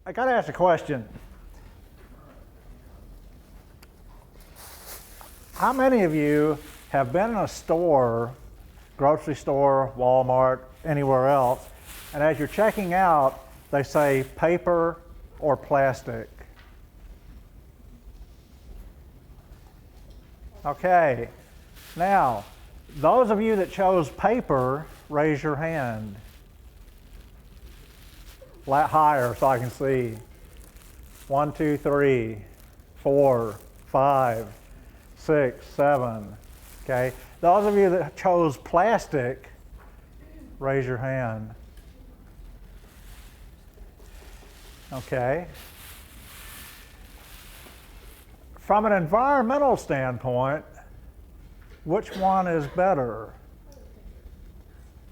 I got to ask a question. How many of you have been in a store, grocery store, Walmart, anywhere else, and as you're checking out, they say paper or plastic? Okay. Now, those of you that chose paper, raise your hand. Higher so I can see. 1, 2, 3, 4, 5, 6, 7. Okay. Those of you that chose plastic, raise your hand. Okay. From an environmental standpoint, which one is better?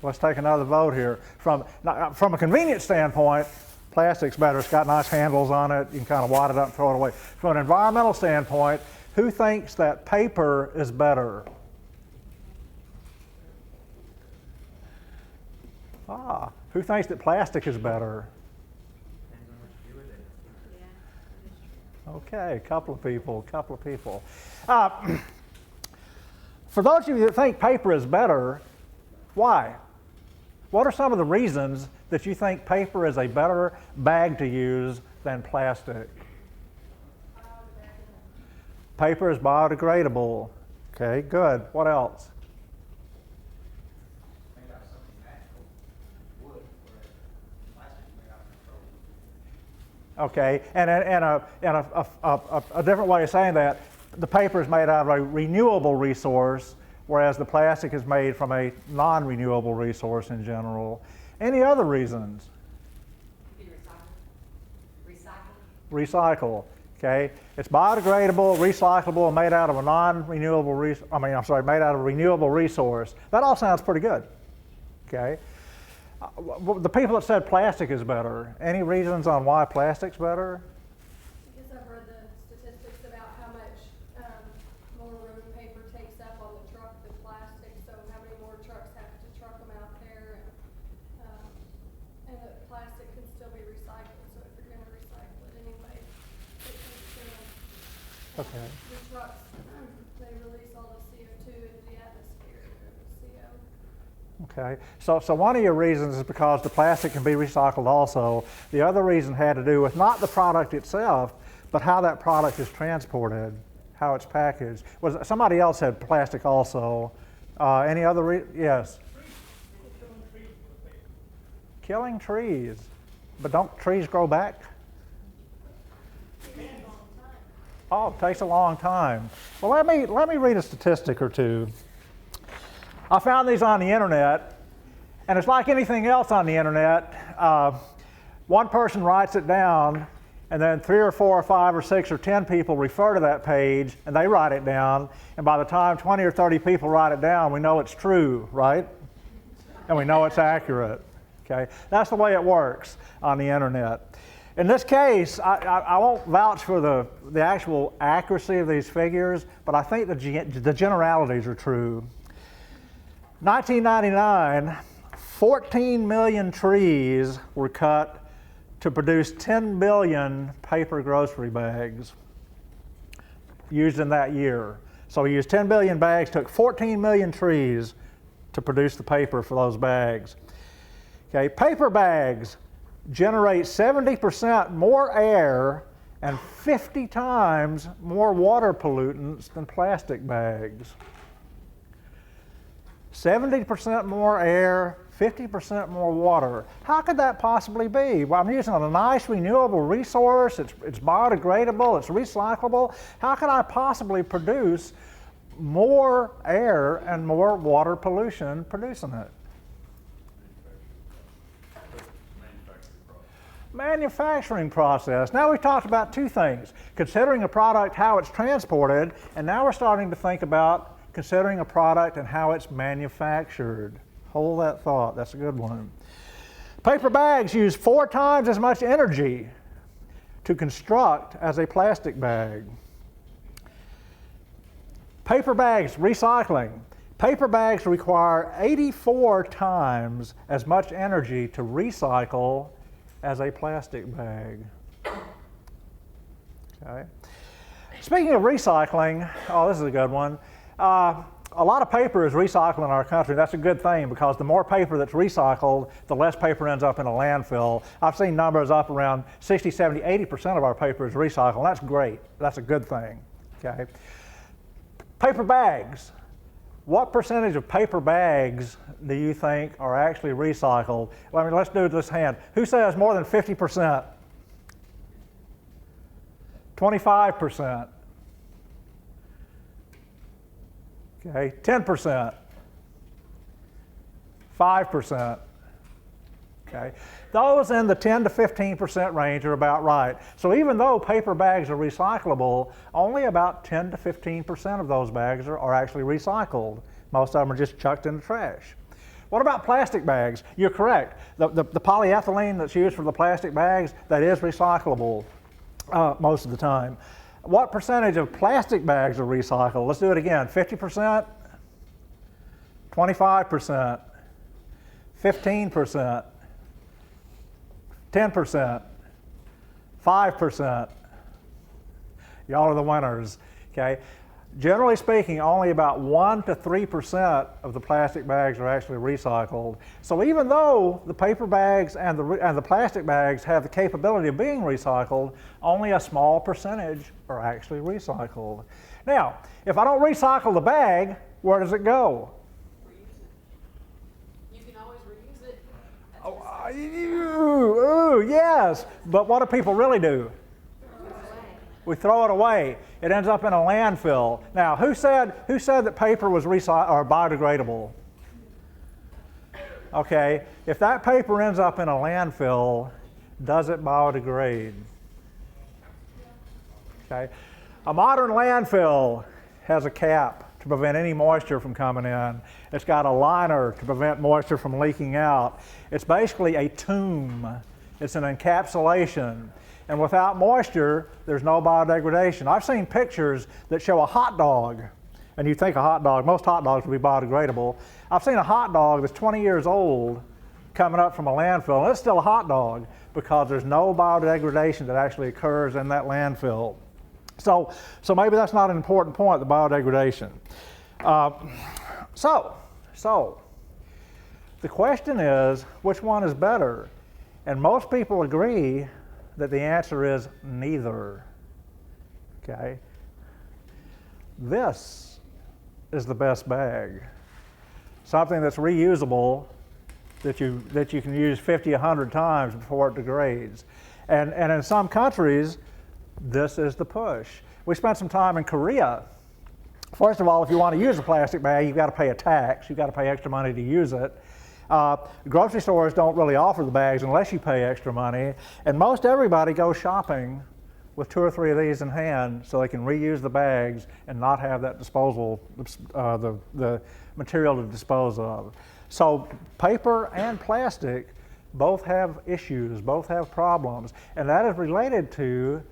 Let's take another vote here. From a convenience standpoint, plastic's better. It's got nice handles on it. You can kind of wad it up and throw it away. From an environmental standpoint, who thinks that paper is better? Who thinks that plastic is better? Okay, a couple of people. For those of you that think paper is better, why? What are some of the reasons that you think paper is a better bag to use than plastic? Paper is biodegradable. Okay, good. What else? Okay, and a different way of saying that, the paper is made out of a renewable resource, whereas the plastic is made from a non-renewable resource in general. Any other reasons? Recycle. Okay, it's biodegradable, recyclable, made out of a non-renewable made out of a renewable resource. That all sounds pretty good. Okay. The people that said plastic is better, any reasons on why plastic's better? Because I've read the statistics about how much more room paper takes up on the truck than plastic, so how many more trucks have to truck them out there, and that plastic can still be recycled, so if you're going to recycle it anyway, it can still, Okay. the trucks, they release all the CO2 into the atmosphere, the CO. Okay, so one of your reasons is because the plastic can be recycled also. The other reason had to do with not the product itself, but how that product is transported, how it's packaged. Somebody else said plastic also. Any other yes? Killing trees. But don't trees grow back? Oh, it takes a long time. Well, let me read a statistic or two. I found these on the internet, and it's like anything else on the internet. One person writes it down, and then 3 or 4 or 5 or 6 or 10 people refer to that page, and they write it down, and by the time 20 or 30 people write it down, we know it's true, right? And we know it's accurate. Okay, that's the way it works on the internet. In this case, I won't vouch for the actual accuracy of these figures, but I think the generalities are true. 1999, 14 million trees were cut to produce 10 billion paper grocery bags used in that year. So we used 10 billion bags, took 14 million trees to produce the paper for those bags. Okay, paper bags generate 70% more air and 50 times more water pollutants than plastic bags. 70% more air, 50% more water. How could that possibly be? Well, I'm using a nice renewable resource, it's biodegradable, it's recyclable. How could I possibly produce more air and more water pollution producing it? Manufacturing process. Now we've talked about two things. Considering a product, how it's transported, and now we're starting to think about considering a product and how it's manufactured. Hold that thought, that's a good one. Paper bags use 4 times as much energy to construct as a plastic bag. Paper bags, recycling. Paper bags require 84 times as much energy to recycle as a plastic bag. Okay. Speaking of recycling, oh, this is a good one. A lot of paper is recycled in our country. That's a good thing because the more paper that's recycled, the less paper ends up in a landfill. I've seen numbers up around 60, 70, 80% of our paper is recycled. That's great. That's a good thing. Okay. Paper bags. What percentage of paper bags do you think are actually recycled? Well, I mean, let's do this hand. Who says more than 50%? 25%. Okay, 10%. 5%. Okay, those in the 10 to 15% range are about right. So even though paper bags are recyclable, only about 10 to 15% of those bags are actually recycled. Most of them are just chucked in the trash. What about plastic bags? You're correct. The polyethylene that's used for the plastic bags, that is recyclable most of the time. What percentage of plastic bags are recycled? Let's do it again. 50%, 25%, 15%, 10%, 5%. Y'all are the winners, okay? Generally speaking, only about 1 to 3% of the plastic bags are actually recycled. So even though the paper bags and the plastic bags have the capability of being recycled, only a small percentage are actually recycled. Now, if I don't recycle the bag, where does it go? Reuse it. You can always reuse it. Ooh, yes, but what do people really do? We throw it away. It ends up in a landfill. Now, who said that paper was biodegradable? Okay, if that paper ends up in a landfill, does it biodegrade? Okay, a modern landfill has a cap to prevent any moisture from coming in. It's got a liner to prevent moisture from leaking out. It's basically a tomb. It's an encapsulation. And without moisture, there's no biodegradation. I've seen pictures that show a hot dog, and you think most hot dogs would be biodegradable. I've seen a hot dog that's 20 years old coming up from a landfill, and it's still a hot dog because there's no biodegradation that actually occurs in that landfill. So maybe that's not an important point, the biodegradation. So the question is, which one is better? And most people agree that the answer is neither. Okay? This is the best bag. Something that's reusable, that you can use 50, 100 times before it degrades. And in some countries, this is the push. We spent some time in Korea. First of all, if you want to use a plastic bag, you've got to pay a tax. You've got to pay extra money to use it. Grocery stores don't really offer the bags unless you pay extra money, and most everybody goes shopping with 2 or 3 of these in hand so they can reuse the bags and not have that disposal, the material to dispose of. So paper and plastic both have issues, both have problems, and that is related to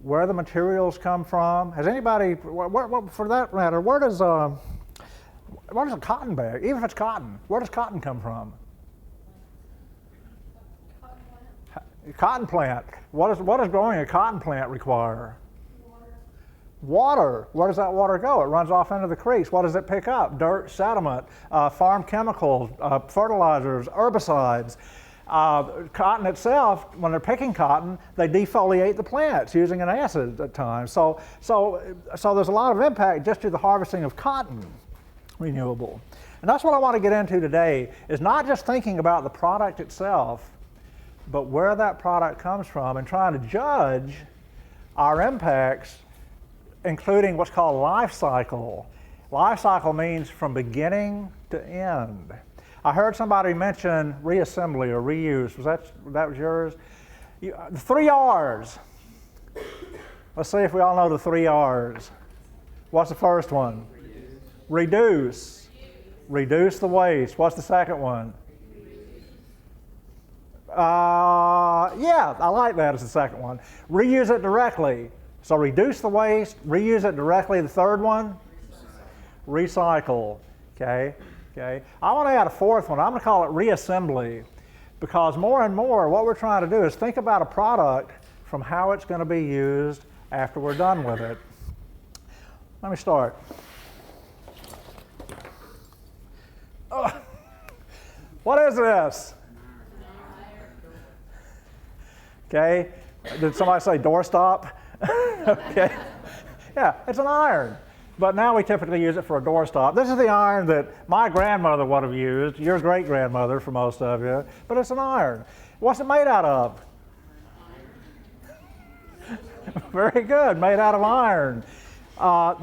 where the materials come from. Has anybody, for that matter, where does a cotton bag, even if it's cotton, where does cotton come from? Cotton plant. What does growing a cotton plant require? Water. Where does that water go? It runs off into the creeks. What does it pick up? Dirt, sediment, farm chemicals, fertilizers, herbicides. Cotton itself, when they're picking cotton, they defoliate the plants using an acid at times. So there's a lot of impact just to the harvesting of cotton. Renewable. And that's what I want to get into today, is not just thinking about the product itself, but where that product comes from and trying to judge our impacts, including what's called life cycle. Life cycle means from beginning to end. I heard somebody mention reassembly or reuse. That was yours? The 3 R's. Let's see if we all know the 3 R's. What's the first one? Reduce. Reduce the waste. What's the second one? Yeah, I like that as the second one. Reuse it directly. So reduce the waste, reuse it directly. The third one? Recycle. Okay. I want to add a fourth one. I'm going to call it reassembly, because more and more what we're trying to do is think about a product from how it's going to be used after we're done with it. Let me start. Oh, what is this? Okay, did somebody say doorstop? Okay, yeah, it's an iron. But now we typically use it for a doorstop. This is the iron that my grandmother would have used, your great-grandmother for most of you, but it's an iron. What's it made out of? Very good, made out of iron.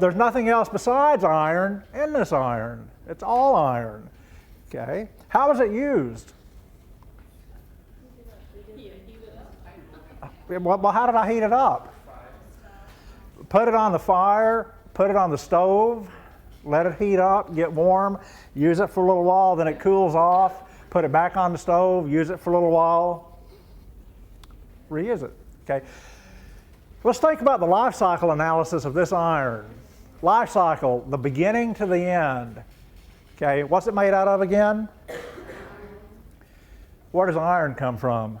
There's nothing else besides iron in this iron. It's all iron. Okay, how is it used? Well, how did I heat it up? Put it on the fire, put it on the stove, let it heat up, get warm, use it for a little while, then it cools off, put it back on the stove, use it for a little while, reuse it. Okay. Let's think about the life cycle analysis of this iron. Life cycle, the beginning to the end. Okay, what's it made out of again? Where does iron come from?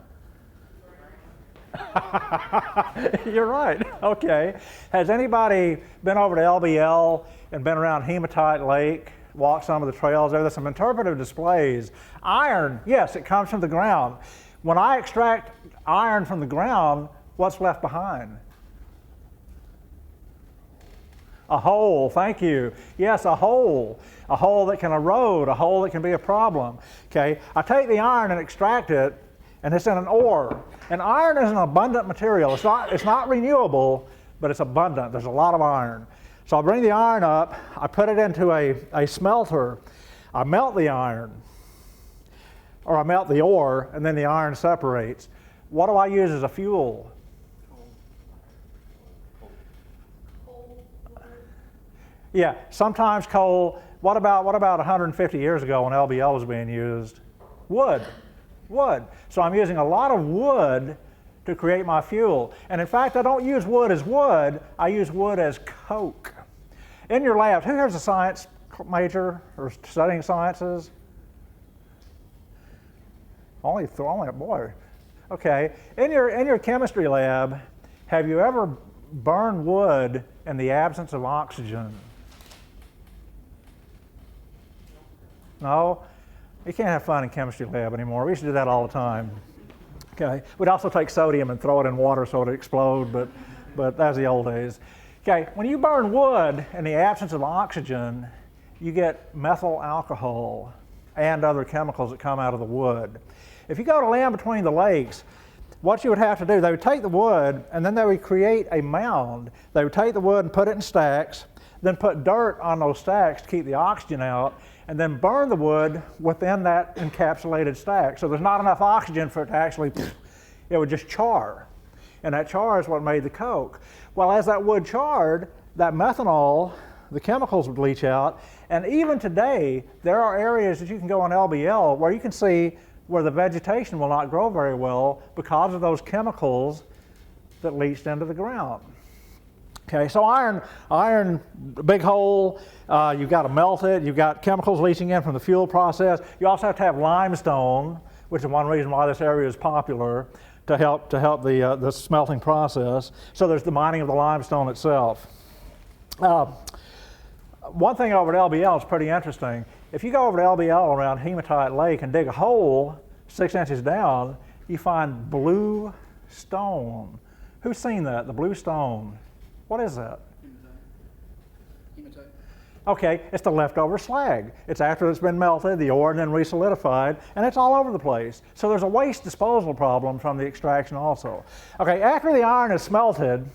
You're right. Okay. Has anybody been over to LBL and been around Hematite Lake, walked some of the trails there? There's some interpretive displays. Iron, yes, it comes from the ground. When I extract iron from the ground, what's left behind? A hole, thank you. Yes, a hole. A hole that can erode, a hole that can be a problem. Okay, I take the iron and extract it, and it's in an ore. And iron is an abundant material. It's not renewable, but it's abundant. There's a lot of iron. So I bring the iron up, I put it into a smelter, I melt the iron, or I melt the ore, and then the iron separates. What do I use as a fuel? Yeah, sometimes coal. What about 150 years ago when LBL was being used? Wood. Wood. So I'm using a lot of wood to create my fuel. And in fact, I don't use wood as wood, I use wood as coke. In your labs, who here's a science major or studying sciences? Only a boy. Okay. In your chemistry lab, have you ever burned wood in the absence of oxygen? No? You can't have fun in chemistry lab anymore. We used to do that all the time. Okay. We'd also take sodium and throw it in water so it'd explode, but that's the old days. Okay, when you burn wood in the absence of oxygen, you get methyl alcohol and other chemicals that come out of the wood. If you go to land between the lakes, what you would have to do, they would take the wood and then they would create a mound. They would take the wood and put it in stacks, then put dirt on those stacks to keep the oxygen out, and then burn the wood within that encapsulated stack. So there's not enough oxygen for it to actually, it would just char. And that char is what made the coke. Well, as that wood charred, that methanol, the chemicals would leach out. And even today, there are areas that you can go on LBL where you can see where the vegetation will not grow very well because of those chemicals that leached into the ground. Okay, so iron, big hole, you've got to melt it, you've got chemicals leaching in from the fuel process. You also have to have limestone, which is one reason why this area is popular, to help the smelting process. So there's the mining of the limestone itself. One thing over at LBL is pretty interesting. If you go over to LBL around Hematite Lake and dig a hole 6 inches down, you find blue stone. Who's seen that, the blue stone? What is that? Hematite. Okay, it's the leftover slag. It's after it's been melted, the ore, and then resolidified, and it's all over the place. So there's a waste disposal problem from the extraction also. Okay, after the iron is smelted,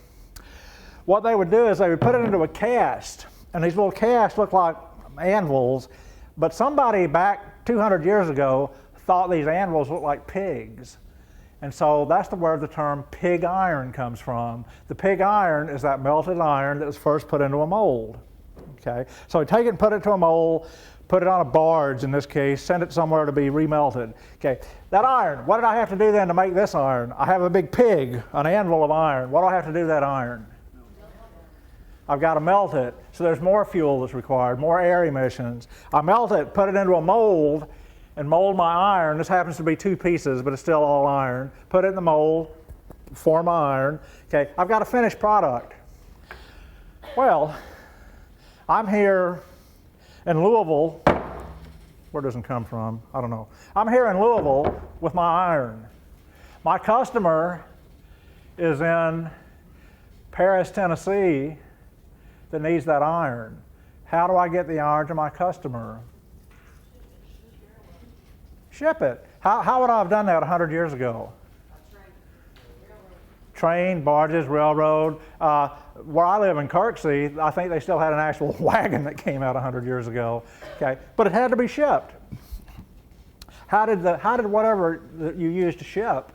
what they would do is they would put it into a cast, and these little casts look like anvils, but somebody back 200 years ago thought these anvils looked like pigs. And so that's where the term pig iron comes from. The pig iron is that melted iron that was first put into a mold. Okay, so we take it and put it into a mold, put it on a barge in this case, send it somewhere to be remelted. Okay, that iron, what did I have to do then to make this iron? I have a big pig, an anvil of iron. What do I have to do to that iron? I've got to melt it. So there's more fuel that's required, more air emissions. I melt it, put it into a mold, and mold my iron. This happens to be 2 pieces, but it's still all iron. Put it in the mold, form iron. Okay, I've got a finished product. Well, I'm here in Louisville. Where does it come from? I don't know. I'm here in Louisville with my iron. My customer is in Paris, Tennessee, that needs that iron. How do I get the iron to my customer? Ship it. How would I have done that 100 years ago? Train, barges, railroad. Where I live in Kirksey, I think they still had an actual wagon that came out 100 years ago. Okay, but it had to be shipped. How did whatever that you used to ship?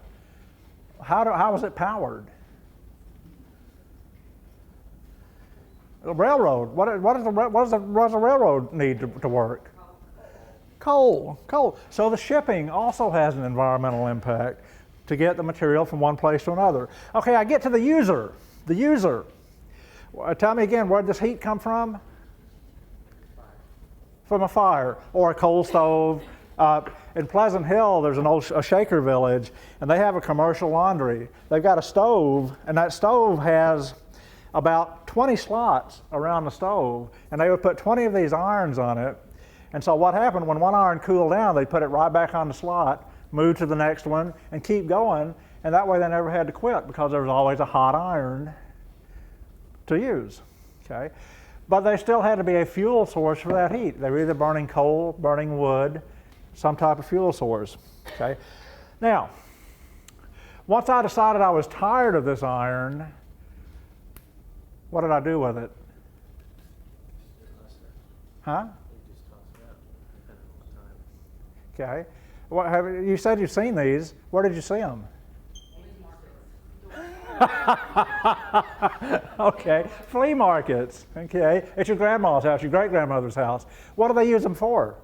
How was it powered? The railroad. What does the railroad need to work? Coal. So the shipping also has an environmental impact to get the material from one place to another. Okay, I get to the user. The user. Tell me again, where did this heat come from? From a fire or a coal stove. In Pleasant Hill, there's a Shaker Village, and they have a commercial laundry. They've got a stove, and that stove has about 20 slots around the stove, and they would put 20 of these irons on it. And so what happened, when one iron cooled down, they'd put it right back on the slot, move to the next one, and keep going, and that way they never had to quit because there was always a hot iron to use. Okay? But they still had to be a fuel source for that heat. They were either burning coal, burning wood, some type of fuel source. Okay? Now, once I decided I was tired of this iron, what did I do with it? Huh? Okay. You said you've seen these. Where did you see them? Okay, flea markets. Okay, at your grandma's house, your great-grandmother's house. What do they use them for?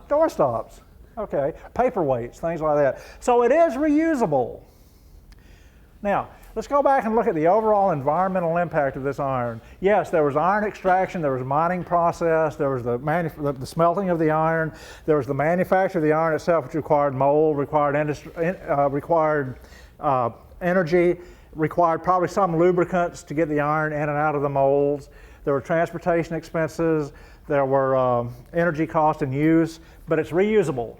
Door stops. Okay, paperweights, things like that. So it is reusable. Now, let's go back and look at the overall environmental impact of this iron. Yes, there was iron extraction, there was a mining process, there was the smelting of the iron, there was the manufacture of the iron itself, which required mold, required energy, required probably some lubricants to get the iron in and out of the molds. There were transportation expenses, there were energy cost and use, but it's reusable.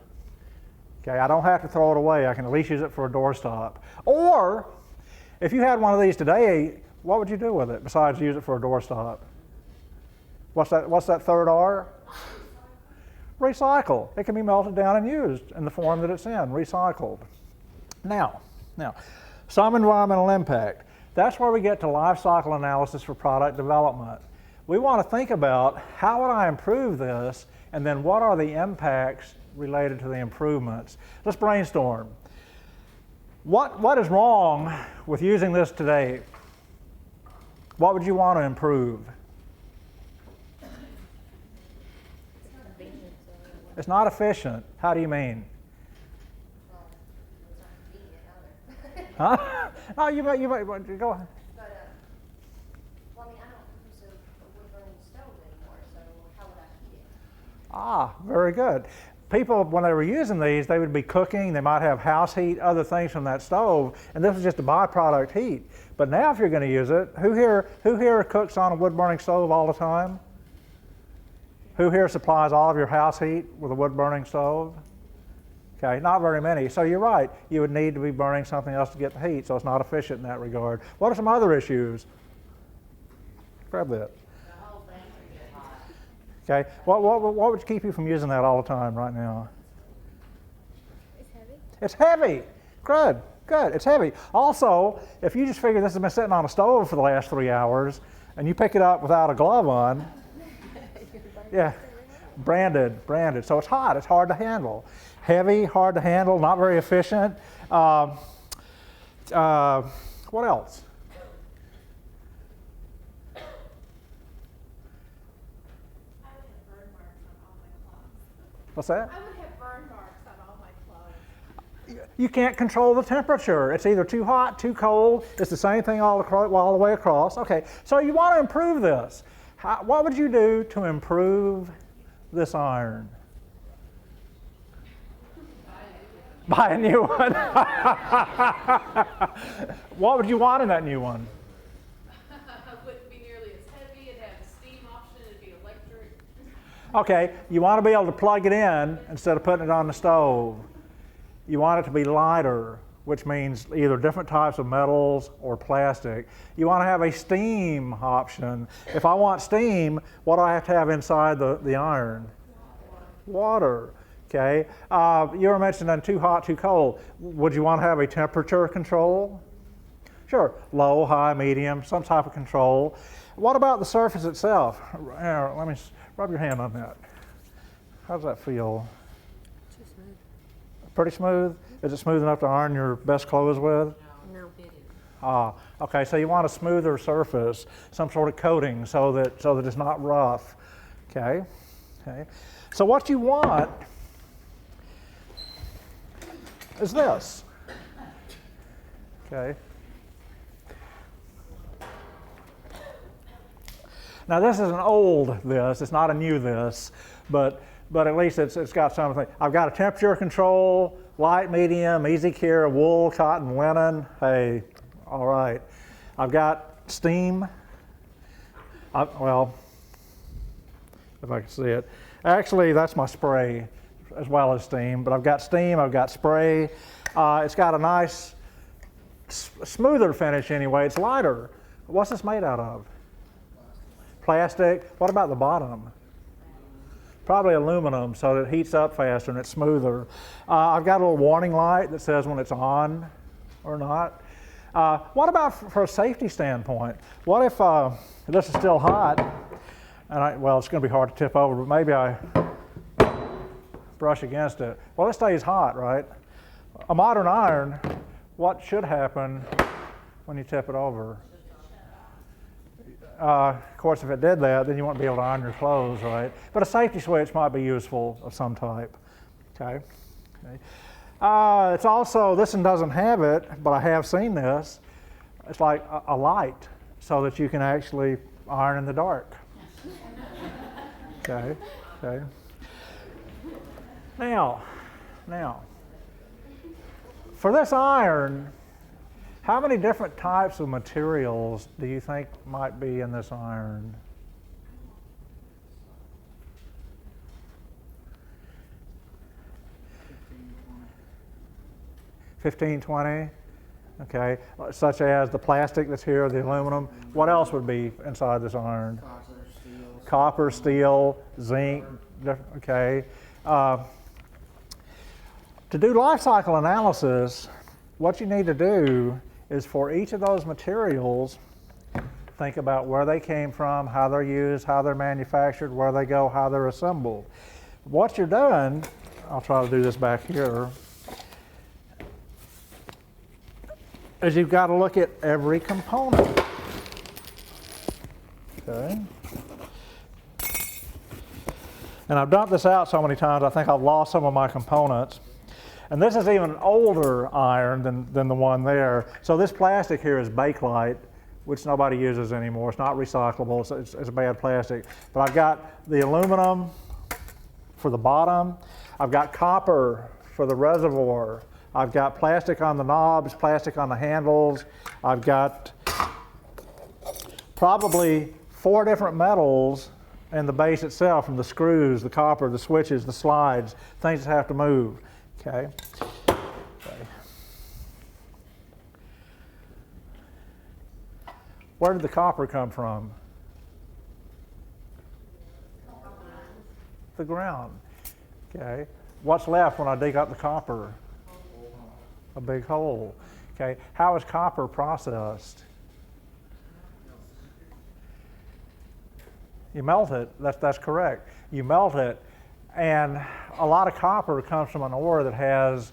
Okay, I don't have to throw it away. I can at least use it for a doorstop. Or, if you had one of these today, what would you do with it besides use it for a doorstop? What's that third R? Recycle. It can be melted down and used in the form that it's in, recycled. Now, some environmental impact. That's where we get to life cycle analysis for product development. We want to think about how would I improve this, and then what are the impacts related to the improvements. Let's brainstorm. What is wrong with using this today? What would you want to improve? It's not efficient. How do you mean? Well, it's not convenient either. Huh? No, you might go ahead. But, well, I mean, I don't use a wood-burning stove anymore, so how would I heat it? Ah, very good. People, when they were using these, they would be cooking, they might have house heat, other things from that stove, and this was just a byproduct heat. But now if you're going to use it, who here cooks on a wood-burning stove all the time? Who here supplies all of your house heat with a wood-burning stove? Okay, not very many. So you're right, you would need to be burning something else to get the heat, so it's not efficient in that regard. What are some other issues? Grab that. The whole thing would get hot. Okay, what would keep you from using that all the time right now? It's heavy. It's heavy. Good. It's heavy. Also, if you just figure this has been sitting on a stove for the last 3 hours, and you pick it up without a glove on, yeah, branded. So it's hot. It's hard to handle. Heavy, hard to handle, not very efficient. What else? What's that? I would have burn marks on all my clothes. You can't control the temperature. It's either too hot, too cold. It's the same thing all the way across. Okay, so you want to improve this. What would you do to improve this iron? Buy a new one. What would you want in that new one? It wouldn't be nearly as heavy. It'd have a steam option. It'd be electric. Okay, you want to be able to plug it in instead of putting it on the stove. You want it to be lighter, which means either different types of metals or plastic. You want to have a steam option. If I want steam, what do I have to have inside the iron? Water. Okay. You were mentioning too hot, too cold. Would you want to have a temperature control? Sure. Low, high, medium, some type of control. What about the surface itself? Here, let me rub your hand on that. How does that feel? Pretty smooth? Is it smooth enough to iron your best clothes with? No, it is. Okay, so you want a smoother surface, some sort of coating so that it's not rough. Okay? Okay. So what you want is this. Okay? Now this is an old this, it's not a new this, but at least it's got something. I've got a temperature control, light, medium, easy care, wool, cotton, linen. Hey, all right. I've got steam. Well, if I can see it. Actually, that's my spray as well as steam, but I've got steam, I've got spray. It's got a nice, smoother finish anyway. It's lighter. What's this made out of? Plastic. What about the bottom? Probably aluminum, so that it heats up faster and it's smoother. I've got a little warning light that says when it's on or not. What about for a safety standpoint? What if this is still hot, and well, it's going to be hard to tip over, but maybe I brush against it. Well, it stays hot, right? A modern iron, what should happen when you tip it over? Of course, if it did that, then you wouldn't be able to iron your clothes, right? But a safety switch might be useful of some type. Okay. Okay. It's also, this one doesn't have it, but I have seen this. It's like a light, so that you can actually iron in the dark. Okay. Okay. Now, for this iron, how many different types of materials do you think might be in this iron? 15, 20? Okay, such as the plastic that's here, the aluminum. What else would be inside this iron? Copper, steel, zinc, okay. To do life cycle analysis, what you need to do is for each of those materials, think about where they came from, how they're used, how they're manufactured, where they go, how they're assembled. What you're doing, I'll try to do this back here, is you've got to look at every component. Okay. And I've dumped this out so many times, I think I've lost some of my components. And this is even an older iron than the one there. So this plastic here is Bakelite, which nobody uses anymore. It's not recyclable, it's a bad plastic. But I've got the aluminum for the bottom. I've got copper for the reservoir. I've got plastic on the knobs, plastic on the handles. I've got probably 4 different metals in the base itself, from the screws, the copper, the switches, the slides, things that have to move. Okay. Where did the copper come from? The ground. Okay. What's left when I dig up the copper? A big hole. Okay. How is copper processed? You melt it. That's correct. You melt it. And a lot of copper comes from an ore that has,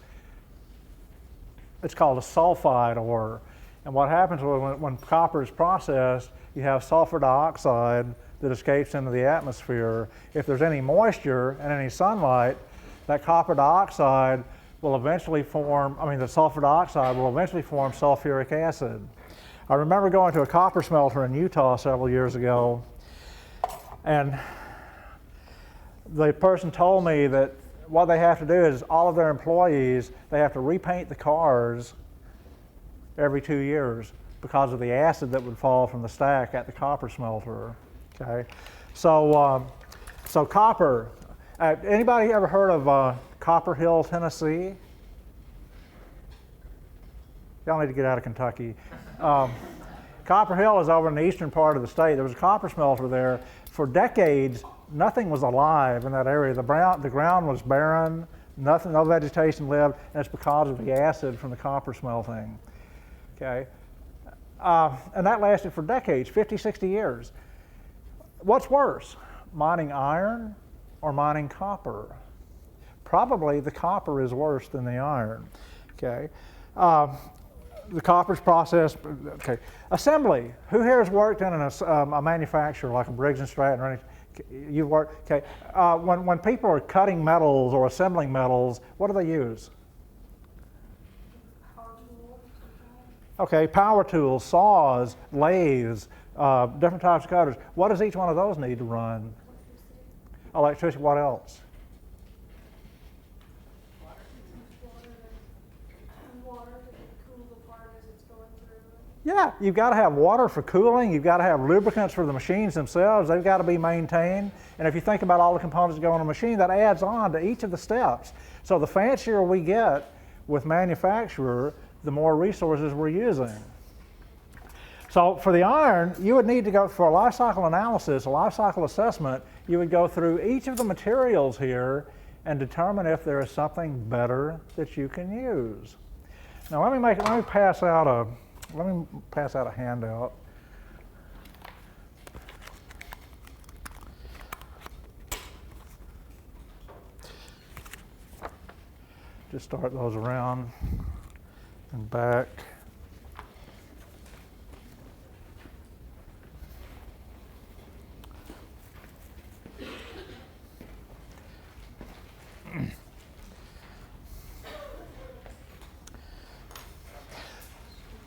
it's called a sulfide ore. And what happens when copper is processed, you have sulfur dioxide that escapes into the atmosphere. If there's any moisture and any sunlight, that copper dioxide will eventually form, the sulfur dioxide will eventually form sulfuric acid. I remember going to a copper smelter in Utah several years ago, and the person told me that what they have to do is all of their employees, they have to repaint the cars every 2 years because of the acid that would fall from the stack at the copper smelter. Okay, so copper. Anybody ever heard of Copper Hill, Tennessee? Y'all need to get out of Kentucky. Copper Hill is over in the eastern part of the state. There was a copper smelter there. For decades, nothing was alive in that area. The ground was barren, nothing, no vegetation lived, and it's because of the acid from the copper smelting. Okay, and that lasted for decades, 50, 60 years. What's worse, mining iron or mining copper? Probably the copper is worse than the iron. Okay, the copper's processed. Okay, assembly. Who here has worked in a manufacturer like a Briggs and Stratton or anything? You've worked. Okay, when people are cutting metals or assembling metals, what do they use? Okay, power tools, saws, lathes, different types of cutters. What does each one of those need to run? Electricity. What else? Water to cool the part as it's going through. Yeah, you've got to have water for cooling. You've got to have lubricants for the machines themselves. They've got to be maintained. And if you think about all the components that go on a machine, that adds on to each of the steps. So the fancier we get with manufacturer, the more resources we're using. So for the iron, you would need to go for a life cycle analysis, a life cycle assessment. You would go through each of the materials here and determine if there is something better that you can use. Now let me pass out a handout. Just start those around and back.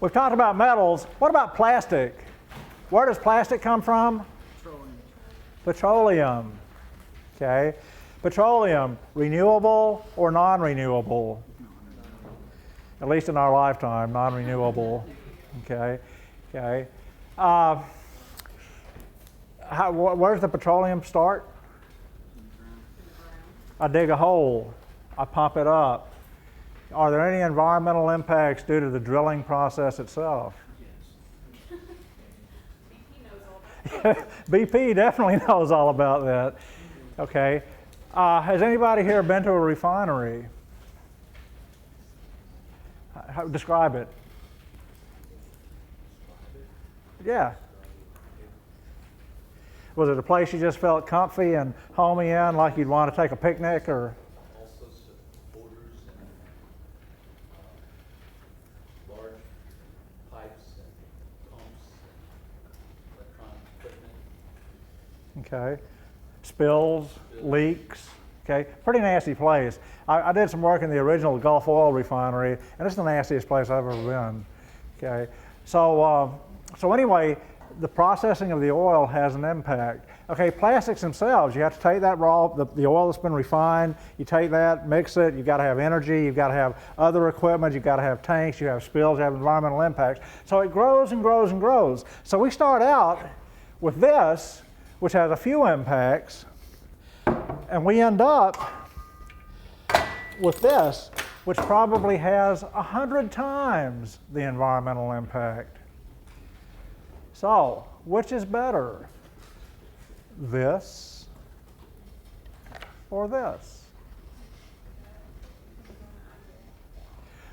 We've talked about metals. What about plastic? Where does plastic come from? Petroleum. Okay. Petroleum, renewable or non-renewable? At least in our lifetime, non-renewable. Okay. Okay. Where does the petroleum start? I dig a hole. I pump it up. Are there any environmental impacts due to the drilling process itself? Yes. BP knows all about that. BP definitely knows all about that. Okay. Has anybody here been to a refinery? Describe it. Yeah. Was it a place you just felt comfy and homey in, like you'd want to take a picnic, or? Also some odors and large pipes and pumps and electronic equipment. Okay. Spills, leaks. Okay. Pretty nasty place. I did some work in the original Gulf Oil refinery, and it's the nastiest place I've ever been. Okay. So anyway, the processing of the oil has an impact. Okay, plastics themselves, you have to take that the oil that's been refined, you take that, mix it, you've got to have energy, you've got to have other equipment, you've got to have tanks, you have spills, you have environmental impacts. So it grows and grows and grows. So we start out with this, which has a few impacts, and we end up with this, which probably has 100 times the environmental impact. So, which is better? This or this?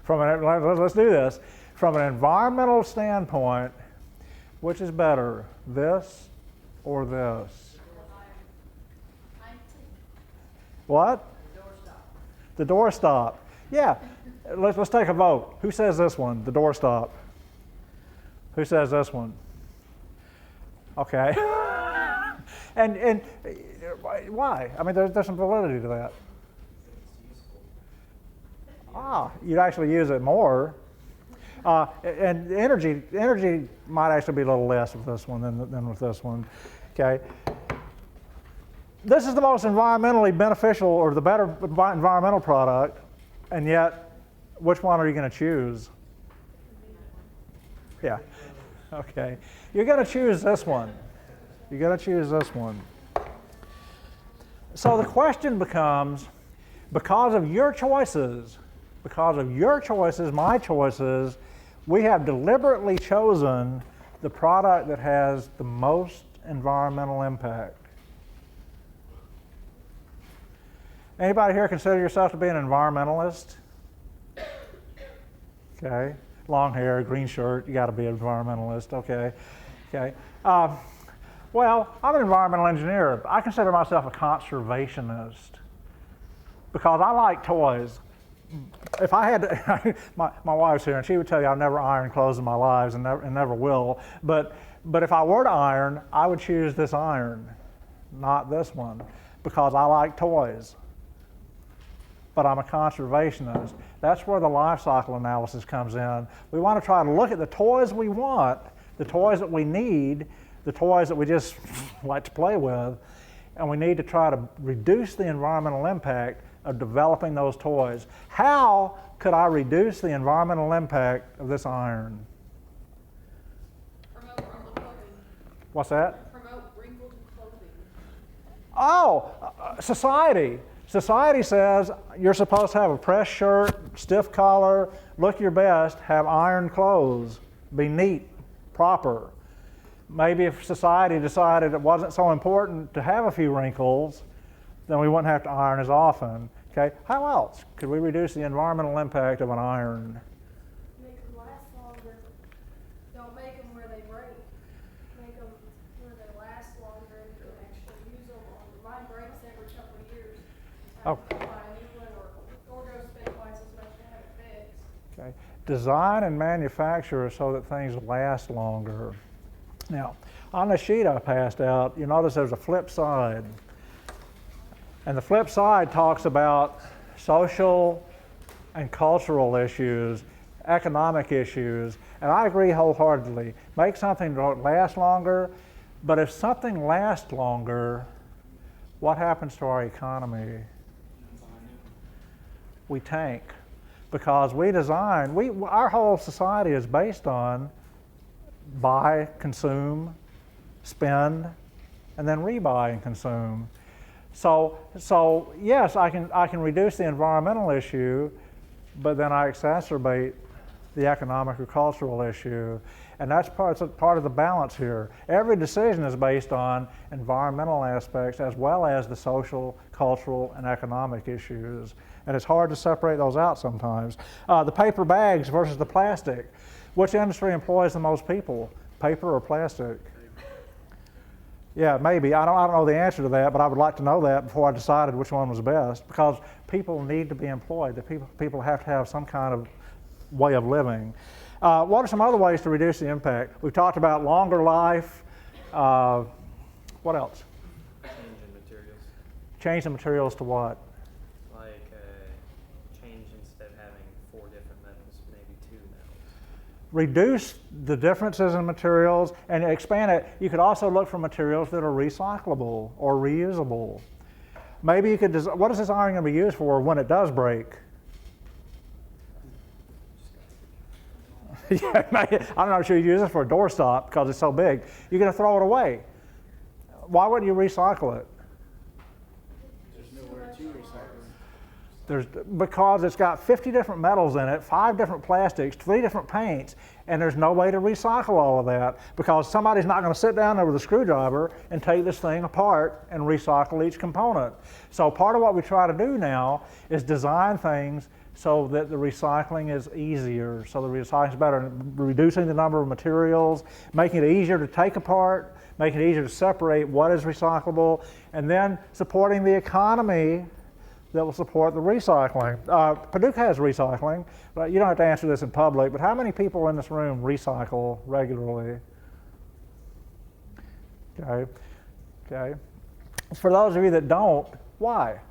Let's do this. From an environmental standpoint, which is better? This or this? What? The doorstop. Yeah. Let's take a vote. Who says this one? The doorstop. Who says this one? Okay. and why? I mean, there's some validity to that. You'd actually use it more. And energy might actually be a little less with this one than with this one. Okay. this is the most environmentally beneficial or the better environmental product, and yet, which one are you going to choose? Yeah, okay. You're going to choose this one. You're going to choose this one. So the question becomes, because of your choices, my choices, we have deliberately chosen the product that has the most environmental impact. Anybody here consider yourself to be an environmentalist? Okay, long hair, green shirt, you got to be an environmentalist, okay. Well, I'm an environmental engineer. I consider myself a conservationist because I like toys. If I had to, my wife's here and she would tell you I've never ironed clothes in my life and never will, but if I were to iron, I would choose this iron, not this one, because I like toys. But I'm a conservationist. That's where the life cycle analysis comes in. We want to try to look at the toys we want, the toys that we need, the toys that we just like to play with, and we need to try to reduce the environmental impact of developing those toys. How could I reduce the environmental impact of this iron? Promote wrinkled clothing. What's that? Promote wrinkled clothing. Oh, society. Society says you're supposed to have a pressed shirt, stiff collar, look your best, have ironed clothes, be neat, proper. Maybe if society decided it wasn't so important to have a few wrinkles, then we wouldn't have to iron as often. Okay, how else could we reduce the environmental impact of an iron? Make them last longer. Don't make them where they break. Make them where they last longer and you can actually use them longer. Mine breaks every couple of years. I have to buy a new one or go spend twice as much to have it fixed. Okay, design and manufacture so that things last longer. Now, on the sheet I passed out, you notice there's a flip side. And the flip side talks about social and cultural issues, economic issues, and I agree wholeheartedly. Make something last longer, but if something lasts longer, what happens to our economy? We tank. Because our whole society is based on buy, consume, spend, and then rebuy and consume. So yes, I can reduce the environmental issue, but then I exacerbate the economic or cultural issue, and that's part of the balance here. Every decision is based on environmental aspects as well as the social, cultural, and economic issues, and it's hard to separate those out sometimes. The paper bags versus the plastic. Which industry employs the most people, paper or plastic? Yeah, maybe. I don't know the answer to that, but I would like to know that before I decided which one was best, because people need to be employed. People have to have some kind of way of living. What are some other ways to reduce the impact? We've talked about longer life. What else? Change in materials. Change the materials to what? Like change instead of having 4 different metals, maybe 2 metals. Reduce the differences in materials and expand it. You could also look for materials that are recyclable or reusable. Maybe you could, what is this iron going to be used for when it does break? Yeah, I don't know if you use it for a doorstop because it's so big. You're going to throw it away. Why wouldn't you recycle it? There's nowhere to recycle. Because it's got 50 different metals in it, 5 different plastics, 3 different paints, and there's no way to recycle all of that because somebody's not going to sit down there with a screwdriver and take this thing apart and recycle each component. So part of what we try to do now is design things so that the recycling is easier, so the recycling is better, reducing the number of materials, making it easier to take apart, making it easier to separate what is recyclable, and then supporting the economy that will support the recycling. Paducah has recycling, but you don't have to answer this in public, but how many people in this room recycle regularly? Okay. For those of you that don't, why?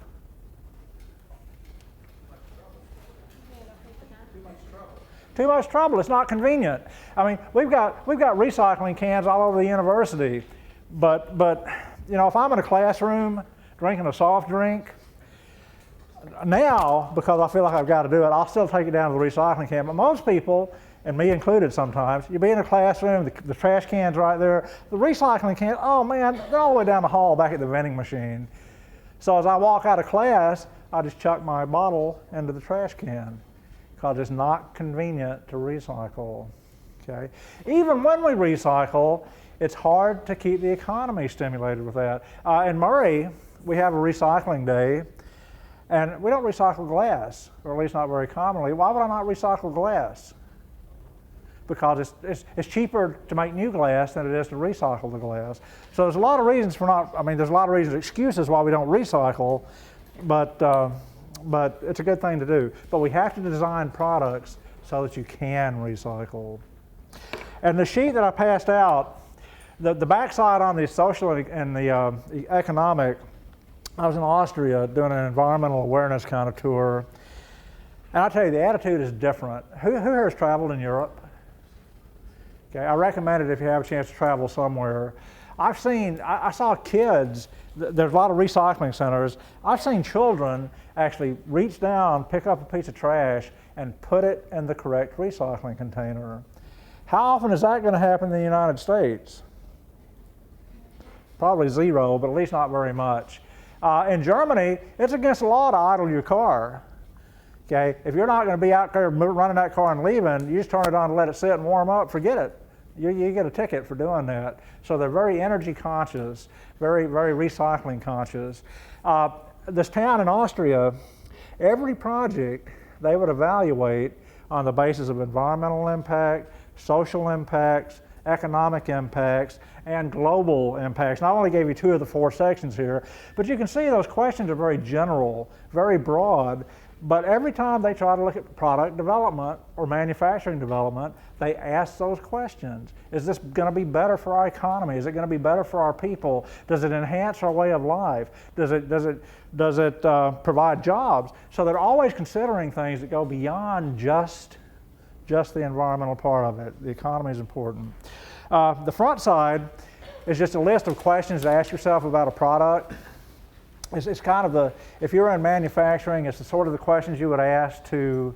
Too much trouble. It's not convenient. I mean, we've got recycling cans all over the university, but you know, if I'm in a classroom drinking a soft drink. Now, because I feel like I've got to do it, I'll still take it down to the recycling can. But most people, and me included sometimes, you'll be in a classroom, the trash can's right there, the recycling can, oh man, they're all the way down the hall back at the vending machine. So as I walk out of class, I just chuck my bottle into the trash can because it's not convenient to recycle. Okay? Even when we recycle, it's hard to keep the economy stimulated with that. In Murray, we have a recycling day, and we don't recycle glass, or at least not very commonly. Why would I not recycle glass? Because it's cheaper to make new glass than it is to recycle the glass. So there's a lot of reasons for not, I mean, there's a lot of reasons, excuses why we don't recycle, but it's a good thing to do. But we have to design products so that you can recycle. And the sheet that I passed out, the backside on the social and the economic, I was in Austria doing an environmental awareness kind of tour. And I'll tell you, the attitude is different. Who here has traveled in Europe? Okay, I recommend it if you have a chance to travel somewhere. I saw kids, there's a lot of recycling centers. I've seen children actually reach down, pick up a piece of trash, and put it in the correct recycling container. How often is that going to happen in the United States? Probably zero, but at least not very much. In Germany, it's against the law to idle your car. Okay, if you're not going to be out there running that car and leaving, you just turn it on to let it sit and warm up, forget it. You get a ticket for doing that. So they're very energy conscious, very, very recycling conscious. This town in Austria, every project they would evaluate on the basis of environmental impact, social impacts, economic impacts, and global impacts. And I only gave you 2 of the 4 sections here, but you can see those questions are very general, very broad, but every time they try to look at product development or manufacturing development, they ask those questions. Is this going to be better for our economy? Is it going to be better for our people? Does it enhance our way of life? Does it provide jobs? So they're always considering things that go beyond just the environmental part of it. The economy is important. The front side is just a list of questions to ask yourself about a product. It's kind of if you're in manufacturing, it's the sort of the questions you would ask to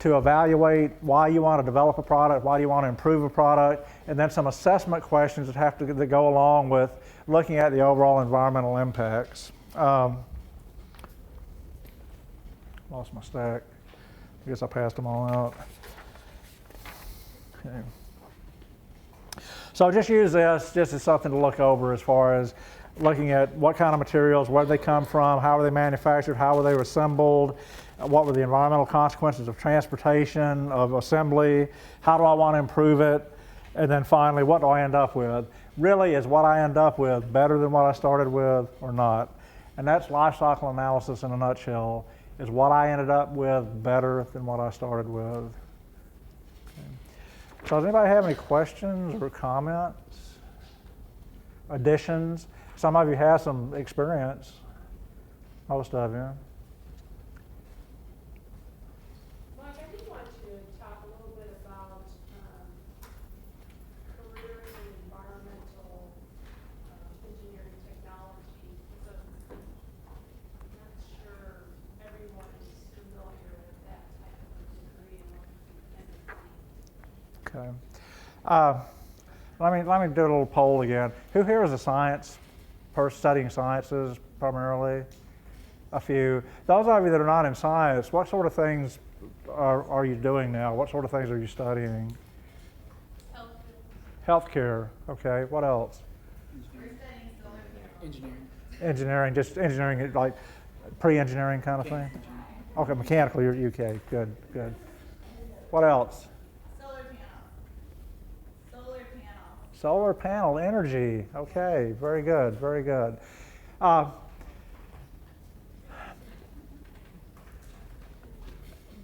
evaluate why you want to develop a product, why do you want to improve a product, and then some assessment questions that go along with looking at the overall environmental impacts. Lost my stack. I guess I passed them all out. Okay. So just use this just as something to look over as far as looking at what kind of materials, where they come from, how were they manufactured, how were they assembled, what were the environmental consequences of transportation, of assembly, how do I want to improve it, and then finally, what do I end up with? Really, is what I end up with better than what I started with or not? And that's life cycle analysis in a nutshell. Is what I ended up with better than what I started with? Okay. So does anybody have any questions or comments? Additions? Some of you have some experience. Most of you. Mike, I did want you to talk a little bit about careers in environmental engineering technology. Because I'm not sure everyone is familiar with that type of a degree and what you can Okay. Let me do a little poll again. Who here is a science person studying sciences primarily? A few. Those of you that are not in science, what sort of things are you doing now? What sort of things are you studying? Healthcare. Okay. What else? Engineering. Engineering. Just engineering, like pre-engineering kind of thing. Okay. Mechanical. You're UK. Good. Good. What else? Solar panel energy. Okay, very good, very good.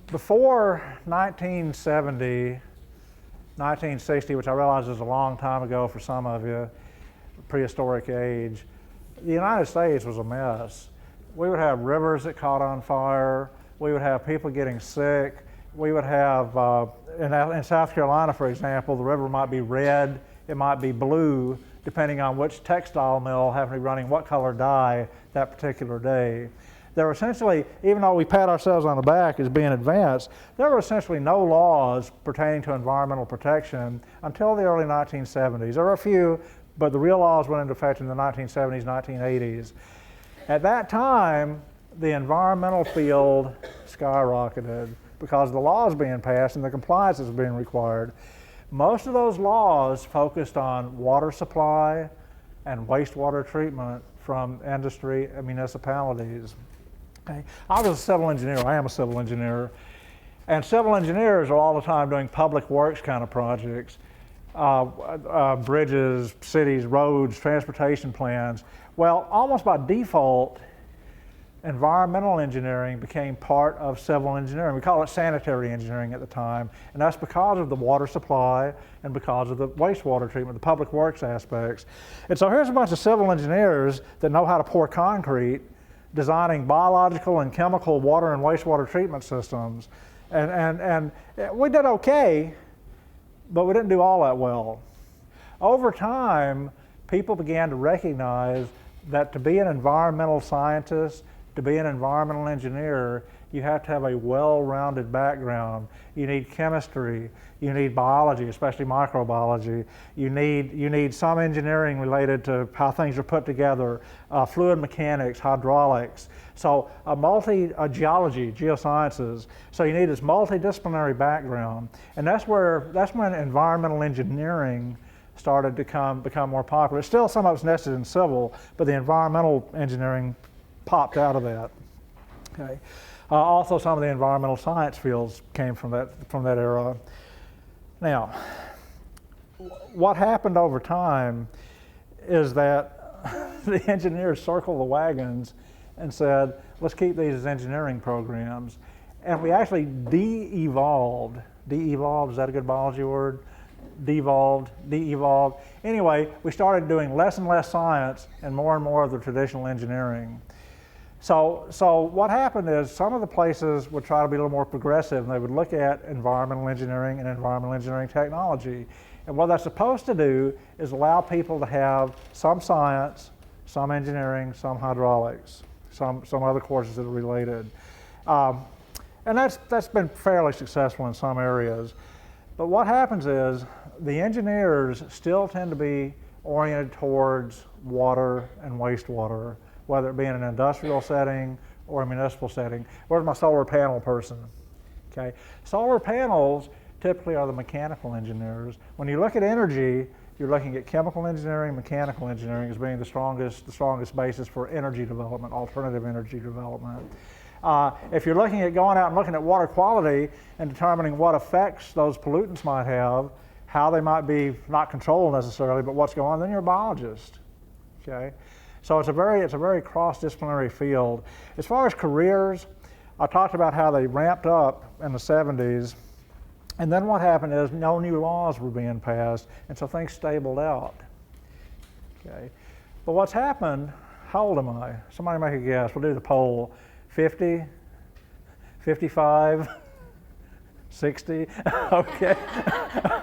Before 1970, 1960, which I realize is a long time ago for some of you, prehistoric age, the United States was a mess. We would have rivers that caught on fire. We would have people getting sick. We would have, in South Carolina, for example, the river might be red, it might be blue, depending on which textile mill happened to be running what color dye that particular day. There were essentially, even though we pat ourselves on the back as being advanced, there were essentially no laws pertaining to environmental protection until the early 1970s. There were a few, but the real laws went into effect in the 1970s, 1980s. At that time, the environmental field skyrocketed because the laws being passed and the compliance was being required. Most of those laws focused on water supply and wastewater treatment from industry and municipalities. Okay. I was a civil engineer, I am a civil engineer, and civil engineers are all the time doing public works kind of projects, bridges, cities, roads, transportation plans. Well, almost by default, environmental engineering became part of civil engineering. We call it sanitary engineering at the time, and that's because of the water supply and because of the wastewater treatment, the public works aspects. And so here's a bunch of civil engineers that know how to pour concrete, designing biological and chemical water and wastewater treatment systems. And we did okay, but we didn't do all that well. Over time, people began to recognize that to be an environmental scientist, to be an environmental engineer, you have to have a well-rounded background. You need chemistry, you need biology, especially microbiology. You need some engineering related to how things are put together, fluid mechanics, hydraulics. So geology, geosciences. So you need this multidisciplinary background. And that's when environmental engineering started to become more popular. It's still some of it's nested in civil, but the environmental engineering popped out of that. Okay. Also, some of the environmental science fields came from that era. Now, what happened over time is that the engineers circled the wagons and said, let's keep these as engineering programs. And we actually de-evolved. De-evolved, is that a good biology word? De-evolved. Anyway, we started doing less and less science and more of the traditional engineering. So what happened is some of the places would try to be a little more progressive, and they would look at environmental engineering and environmental engineering technology. And what that's supposed to do is allow people to have some science, some engineering, some hydraulics, some other courses that are related. And that's been fairly successful in some areas. But what happens is the engineers still tend to be oriented towards water and wastewater, whether it be in an industrial setting or a municipal setting. Where's my solar panel person? Okay. Solar panels typically are the mechanical engineers. When you look at energy, you're looking at chemical engineering, mechanical engineering as being the strongest basis for energy development, alternative energy development. If you're looking at going out and looking at water quality and determining what effects those pollutants might have, how they might be not controlled necessarily, but what's going on, then you're a biologist. Okay. So it's a very cross-disciplinary field. As far as careers, I talked about how they ramped up in the 70s, and then what happened is no new laws were being passed, and so things stabled out. Okay, but what's happened? How old am I? Somebody make a guess. We'll do the poll. 50, 55, 60. Okay,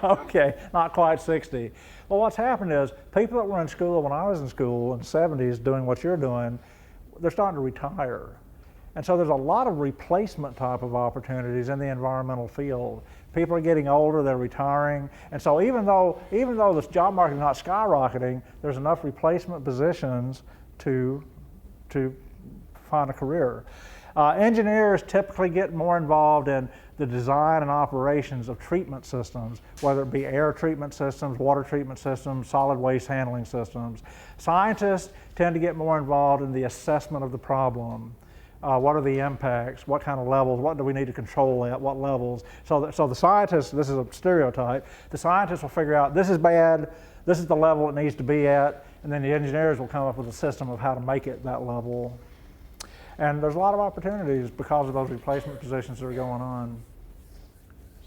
okay, not quite 60. Well, what's happened is people that were in school when I was in school in the 70s doing what you're doing, they're starting to retire. And so there's a lot of replacement type of opportunities in the environmental field. People are getting older, they're retiring. And so even though this job market is not skyrocketing, there's enough replacement positions to find a career. Engineers typically get more involved in the design and operations of treatment systems, whether it be air treatment systems, water treatment systems, solid waste handling systems. Scientists tend to get more involved in the assessment of the problem. What are the impacts? What kind of levels? What do we need to control at? What levels? So the scientists, this is a stereotype, the scientists will figure out this is bad, this is the level it needs to be at, and then the engineers will come up with a system of how to make it that level. And there's a lot of opportunities because of those replacement positions that are going on.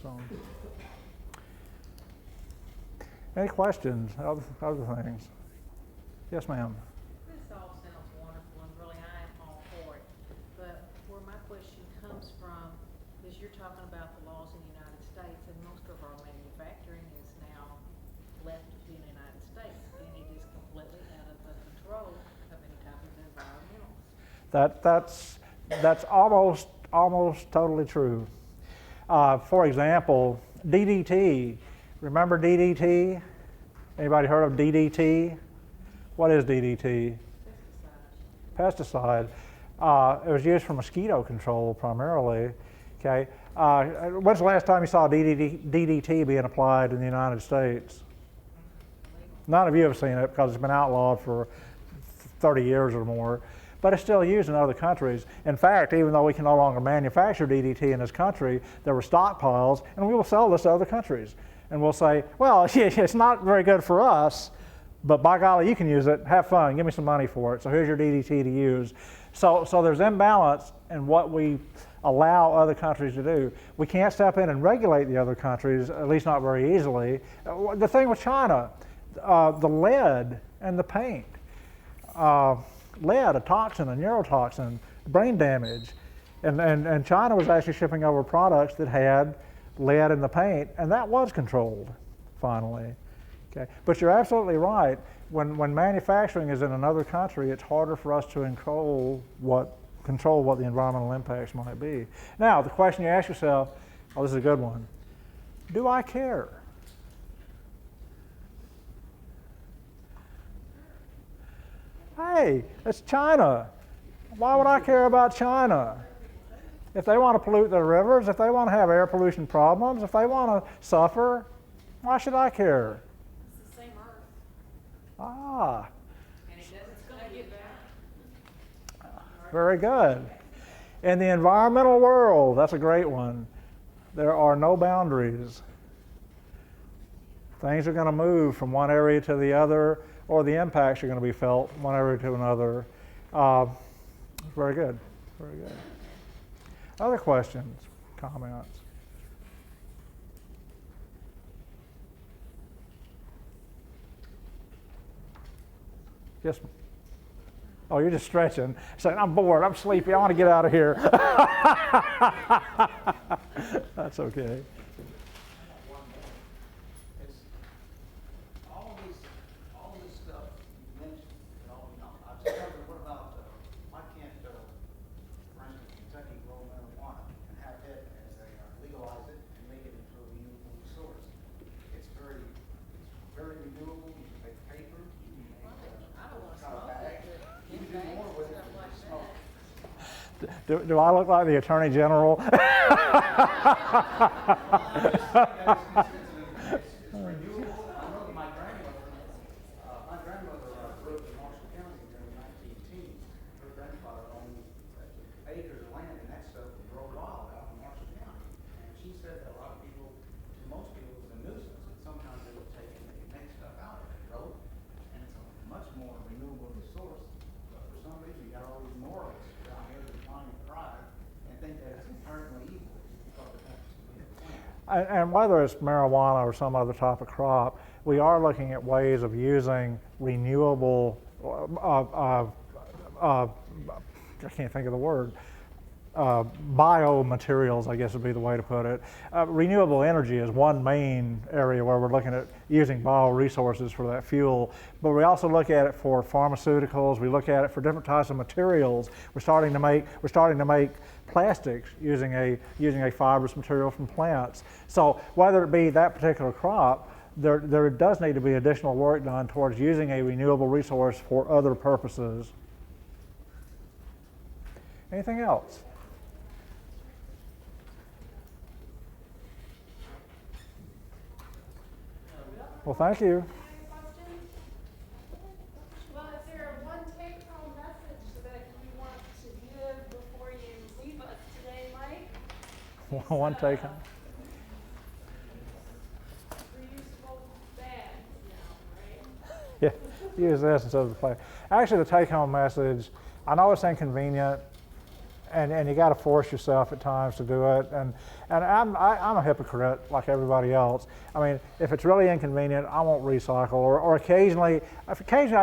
So, any questions? Other things? Yes, ma'am. This all sounds wonderful, and really I am all for it. But where my question comes from is you're talking about the laws in the United States, and most of our manufacturing is now left in the United States, and it is That's almost totally true. For example, DDT. Remember DDT? Anybody heard of DDT? What is DDT? Pesticide. It was used for mosquito control primarily. Okay. When's the last time you saw DDT being applied in the United States? None of you have seen it because it's been outlawed for 30 years or more, but it's still used in other countries. In fact, even though we can no longer manufacture DDT in this country, there were stockpiles, and we will sell this to other countries. And we'll say, well, it's not very good for us, but by golly, you can use it. Have fun. Give me some money for it. So here's your DDT to use. So there's imbalance in what we allow other countries to do. We can't step in and regulate the other countries, at least not very easily. The thing with China, the lead and the paint. Lead, a toxin, a neurotoxin, brain damage. And China was actually shipping over products that had lead in the paint, and that was controlled, finally. Okay. But you're absolutely right. When manufacturing is in another country, it's harder for us to control what the environmental impacts might be. Now, the question you ask yourself, oh, this is a good one. Do I care? Hey, it's China. Why would I care about China? If they want to pollute their rivers, if they want to have air pollution problems, if they want to suffer, why should I care? It's the same earth. Ah. And it doesn't, it's gonna get better. Very good. In the environmental world, that's a great one. There are no boundaries. Things are going to move from one area to the other, or the impacts are going to be felt from one area to another. Very good. Very good. Other questions, comments? Yes. Oh, you're just stretching, saying, I'm bored, I'm sleepy, I want to get out of here. That's okay. All this stuff you mentioned, I just wondered, what about, why can't, for instance, Kentucky grow marijuana and have it as legalize it and make it into a renewable resource? It's very renewable. You can make paper. You can make I don't wanna kind of smoke bag. it, but You can do bags more and with it stuff than like just smoke. Do I look like the Attorney General? It's renewable. I know that my grandmother lived in Marshall County during the 19 teens. Her grandfather owned acres of land, and that stuff would grow wild out in Marshall County. And she said that a lot of people, to most people, it was a nuisance. And sometimes they would take and they could make stuff out of it, grow it, and it's a much more renewable resource. But for some reason, you got all these moralists down here that want to pride and think that it's inherently evil because it happens to be a plant. And whether it's marijuana or some other type of crop, we are looking at ways of using renewable, I can't think of the word, biomaterials, I guess would be the way to put it. Renewable energy is one main area where we're looking at using bioresources for that fuel, but we also look at it for pharmaceuticals. We look at it for different types of materials. We're starting to make plastics using a fibrous material from plants. So whether it be that particular crop, there does need to be additional work done towards using a renewable resource for other purposes. Anything else? Well, thank you. Well, is there one take-home message that you want to give before you leave us today, Mike? One take home. Reusable bags now, right? Yeah, use this instead of the plate. Actually, the take-home message, I know it's inconvenient, and you got to force yourself at times to do it. And I'm a hypocrite like everybody else. I mean, if it's really inconvenient, I won't recycle. Or occasionally I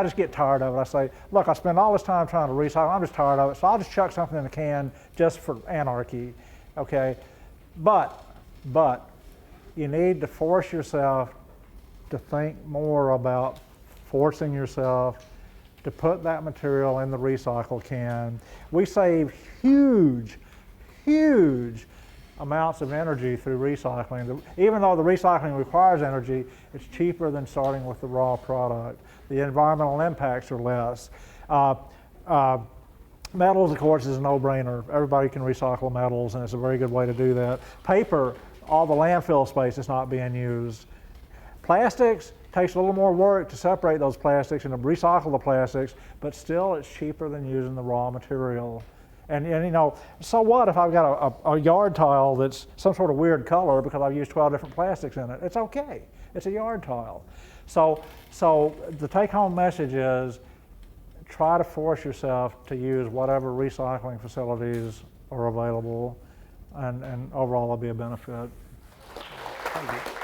just get tired of it. I say, look, I spend all this time trying to recycle. I'm just tired of it, so I'll just chuck something in the can just for anarchy. Okay, but you need to force yourself to think more about forcing yourself to put that material in the recycle can. We save huge amounts of energy through recycling. Even though the recycling requires energy, it's cheaper than starting with the raw product. The environmental impacts are less. Metals, of course, is a no-brainer. Everybody can recycle metals, and it's a very good way to do that. Paper, all the landfill space is not being used. Plastics, takes a little more work to separate those plastics and to recycle the plastics, but still it's cheaper than using the raw material. And you know, so what if I've got a yard tile that's some sort of weird color because I've used 12 different plastics in it? It's okay. It's a yard tile. So the take-home message is try to force yourself to use whatever recycling facilities are available, and overall it'll be a benefit. Thank you.